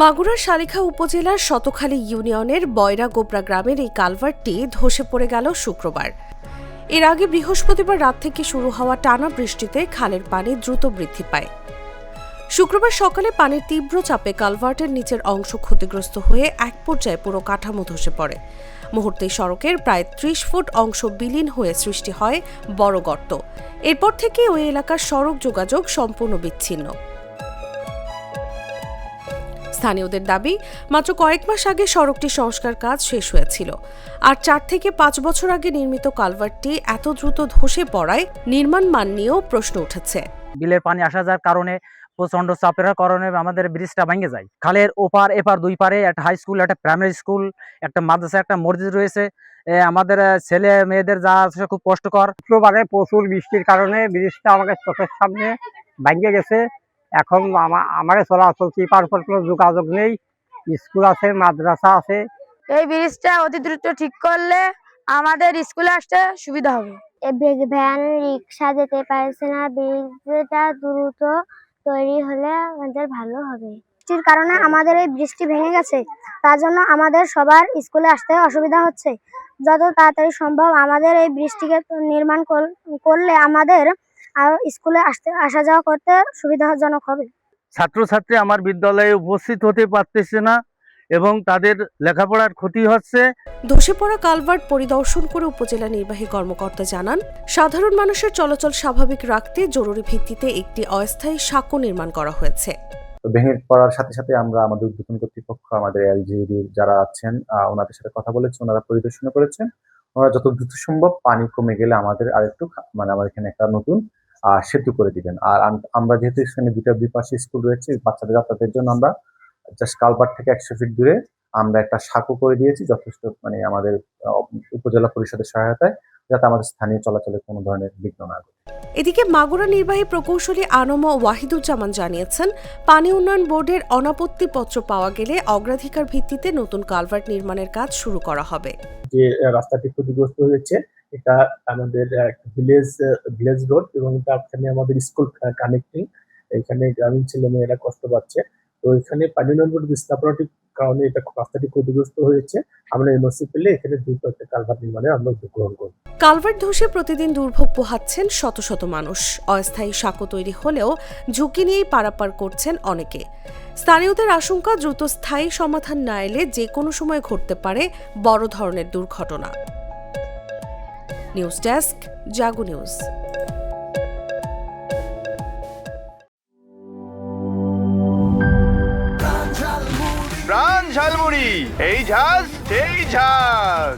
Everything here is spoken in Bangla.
মাগুরার শালিখা উপজেলার শতখালী ইউনিয়নের বয়রা গোবরা গ্রামের এই কালভার্টটি ধসে পড়ে গেল শুক্রবার। এর আগে বৃহস্পতিবার রাত থেকে শুরু হওয়া টানা বৃষ্টিতে খালের পানি দ্রুত বৃদ্ধি পায়। শুক্রবার সকালে পানির তীব্র চাপে কালভার্টের নিচের অংশ ক্ষতিগ্রস্ত হয়ে এক পর্যায়ে পুরো কাঠামো ধসে পড়ে। মুহূর্তে সড়কের প্রায় ৩০ ফুট অংশ বিলীন হয়ে সৃষ্টি হয় বড় গর্ত। এরপর থেকে ওই এলাকার সড়ক যোগাযোগ সম্পূর্ণ বিচ্ছিন্ন। স্থানীয়দের দাবি, মাত্র কয়েক মাস আগে সড়কটি সংস্কার কাজ শেষ হয়েছিল, আর ৪ থেকে ৫ বছর আগে নির্মিত কালভার্টটি এত দ্রুত ধসে পড়ায় নির্মাণ মান নিয়েও প্রশ্ন উঠেছে। বিলের পানি আসা যাওয়ার কারণে প্রচন্ড চাপের কারণে আমাদের ব্রিজটা ভেঙে যায়। খালের ওপার এপার দুই পারে একটা হাই স্কুল, একটা প্রাইমারি স্কুল, একটা মাদ্রাসা, একটা মসজিদ রয়েছে। আমাদের ছেলে মেয়েদের যা আছে খুব কষ্টকর। শুক্রবারে প্রচুর বৃষ্টির কারণে ব্রিজটা আমাদের চোখের সামনে ভেঙে গেছে। এখন আমার চলাচল এপার ওপর কোনো যোগাযোগ নেই। স্কুল আছে, মাদ্রাসা আছে। এই ব্রিজটা অতি দ্রুত ঠিক করলে আমাদের স্কুলে আসতে সুবিধা হবে। ভ্যান রিক্সা যেতে পারছে না, ব্রিজটা দ্রুত তৈরি হলে আমাদের ভালো হবে। বৃষ্টির কারণে আমাদের এই ব্রিজটি ভেঙে গেছে, তার জন্য আমাদের সবার স্কুলে আসতে অসুবিধা হচ্ছে। যত তাড়াতাড়ি সম্ভব আমাদের এই ব্রিজটিকে নির্মাণ করলে আমাদের আর স্কুলে আসা যাওয়া করতে সুবিধাজনক হবে। ছাত্রছাত্রী আমার বিদ্যালয়ে উপস্থিত হতে পারতেছে না এবং তাদের লেখাপড়ার ক্ষতি হচ্ছে। ধসে পড়া কালভার্ট পরিদর্শন করে উপজেলা নির্বাহী কর্মকর্তা জানান, সাধারণ মানুষের চলাচল স্বাভাবিক রাখতে জরুরি ভিত্তিতে একটি অস্থায়ী সাঁকো নির্মাণ করা হয়েছে। ভেঙে পড়ার সাথে সাথে আমরা আমাদের উদ্বোধন কর্তৃপক্ষ, আমাদের এলজিডি যারা আছেন ওনাদের সাথে কথা বলেছি, ওনারা পরিদর্শন করেছেন। ওনারা যত দ্রুত সম্ভব পানি কমে গেলে আমাদের আরেকটু আমার এখানে একটা নতুন সেতু করে দিবেন। আর আমরা যেহেতু এখানে দুই পাশে স্কুল রয়েছে, বাচ্চাদের যাতায়াতের জন্য আমরা জাস্ট কালভার্ট থেকে ১০০ ফিট দূরে আমরা একটা সাঁকো করে দিয়েছি, যথেষ্ট আমাদের উপজেলা পরিষদের সহায়তায়, যাতে আমাদের স্থানীয় চলাচলে কোনো ধরনের বিঘ্ন না ঘটে। এদিকে মাগুরা নির্বাহী প্রকৌশলী আনম ওয়াহিদুজ্জামান জানিয়েছেন, পানি উন্নয়ন বোর্ডের অনাপত্তি পত্র পাওয়া গেলে অগ্রাধিকার ভিত্তিতে নতুন কালভার্ট নির্মাণের কাজ শুরু করা হবে। যে রাস্তাটি ক্ষতিগ্রস্ত হয়েছে, এটা আমাদের ভিলেজ রোড এবং এখানে আমাদের স্কুল কানেক্টিং, এখানে গ্রামীণ ছেলে মেয়েরা কষ্ট পাচ্ছে। তো এখানে পানি উন্নয়ন বোর্ডের স্থাপনাটির কারণে এটা রাস্তাটি ক্ষতিগ্রস্ত হয়েছে। আমরা এনওসি পেলে এখানে দ্রুত একটা কালভার্ট নির্মাণে আমরা উদ্যোগ গ্রহণ করব। কালভার্ট ধসে প্রতিদিন দুর্ভোগ পোহাচ্ছেন শত শত মানুষ। অস্থায়ী সাঁকো তৈরি হলেও ঝুঁকি নিয়েই পারাপার করছেন অনেকে। স্থানীয়দের আশঙ্কা, দ্রুত স্থায়ী সমাধান না এলে যে কোনো সময় ঘটতে পারে বড় ধরনের দুর্ঘটনা। নিউজ ডেস্ক, জাগো নিউজ। প্রাণ ঝালমুড়ি, এই ঝাঁজ সেই ঝাঁজ।